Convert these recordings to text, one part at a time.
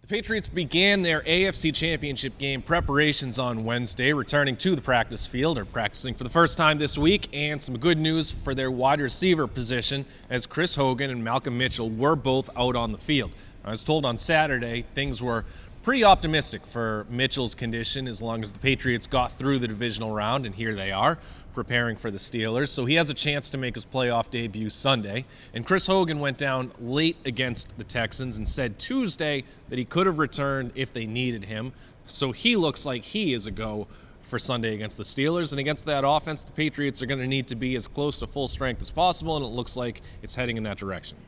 The Patriots began their AFC Championship game preparations on Wednesday, returning to the practice field, or practicing for the first time this week, and some good news for their wide receiver position as Chris Hogan and Malcolm Mitchell were both out on the field. I was told on Saturday things were pretty optimistic for Mitchell's condition as long as the Patriots got through the divisional round, and here they are, preparing for the Steelers. So he has a chance to make his playoff debut Sunday. And Chris Hogan went down late against the Texans and said Tuesday that he could have returned if they needed him. So he looks like he is a go for Sunday against the Steelers. And against that offense, the Patriots are going to need to be as close to full strength as possible, and it looks like it's heading in that direction.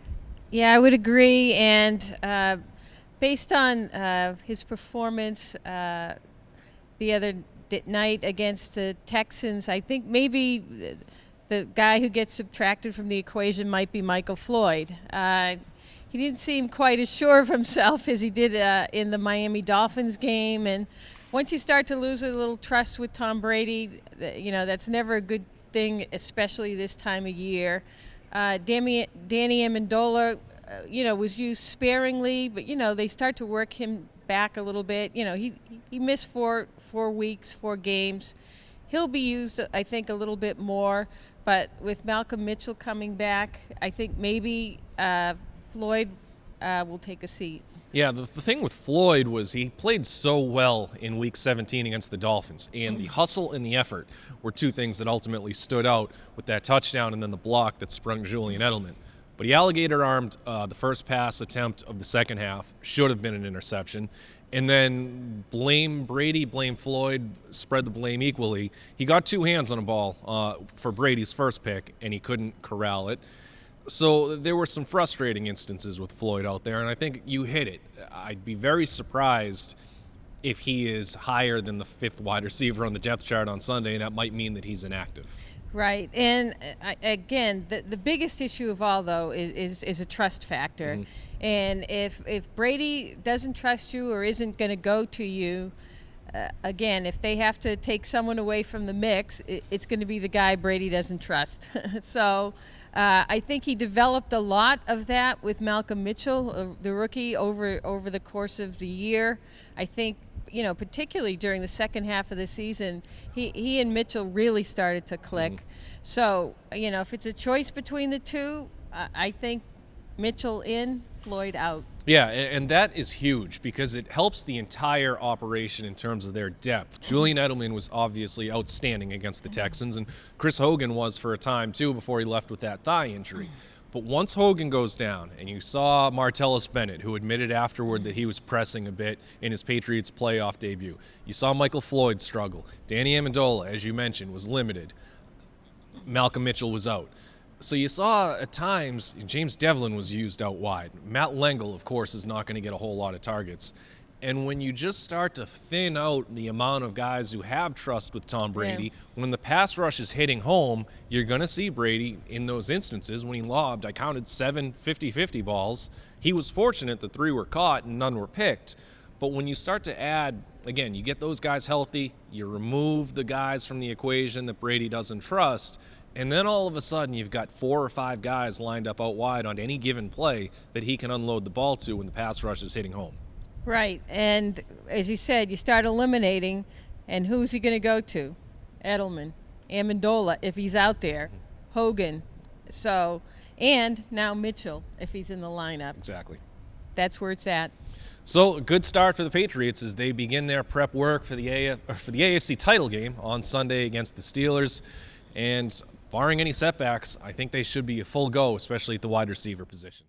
Yeah, I would agree. And based on his performance the other night against the Texans, I think maybe the guy who gets subtracted from the equation might be Michael Floyd. He didn't seem quite as sure of himself as he did in the Miami Dolphins game. And once you start to lose a little trust with Tom Brady, that's never a good thing, especially this time of year. Danny Amendola, was used sparingly, but, they start to work him back a little bit. He missed four weeks, 4 games. He'll be used, I think, a little bit more. But with Malcolm Mitchell coming back, I think maybe Floyd will take a seat. Yeah, the thing with Floyd was he played so well in Week 17 against the Dolphins, and the hustle and the effort were two things that ultimately stood out with that touchdown and then the block that sprung Julian Edelman. But he alligator-armed the first pass attempt of the second half, should have been an interception, and then blame Brady, blame Floyd, spread the blame equally. He got 2 hands on a ball for Brady's first pick, and he couldn't corral it. So there were some frustrating instances with Floyd out there, and I think you hit it. I'd be very surprised if he is higher than the 5th wide receiver on the depth chart on Sunday, and that might mean that he's inactive. Right, and again, the biggest issue of all, though, is a trust factor. Mm-hmm. And if Brady doesn't trust you or isn't going to go to you, again, if they have to take someone away from the mix, it's going to be the guy Brady doesn't trust. So I think he developed a lot of that with Malcolm Mitchell, the rookie, over the course of the year. I think, particularly during the second half of the season, he and Mitchell really started to click. Mm-hmm. So, if it's a choice between the two, I think Mitchell in, Floyd out. Yeah, and that is huge because it helps the entire operation in terms of their depth. Julian Edelman was obviously outstanding against the Texans, and Chris Hogan was for a time, too, before he left with that thigh injury. But once Hogan goes down, and you saw Martellus Bennett, who admitted afterward that he was pressing a bit in his Patriots playoff debut. You saw Michael Floyd struggle. Danny Amendola, as you mentioned, was limited. Malcolm Mitchell was out. So you saw at times James Devlin was used out wide. Matt Lengel, of course, is not going to get a whole lot of targets. And when you just start to thin out the amount of guys who have trust with Tom Brady, when the pass rush is hitting home, you're going to see Brady in those instances when he lobbed. I counted 7 50-50 balls. He was fortunate that 3 were caught and none were picked. But when you start to add, again, you get those guys healthy, you remove the guys from the equation that Brady doesn't trust, and then all of a sudden you've got 4 or 5 guys lined up out wide on any given play that he can unload the ball to when the pass rush is hitting home. Right, and as you said, you start eliminating, and who's he going to go to? Edelman, Amendola, if he's out there, Hogan, and now Mitchell, if he's in the lineup. Exactly. That's where it's at. So a good start for the Patriots as they begin their prep work for the AFC title game on Sunday against the Steelers. And barring any setbacks, I think they should be a full go, especially at the wide receiver position.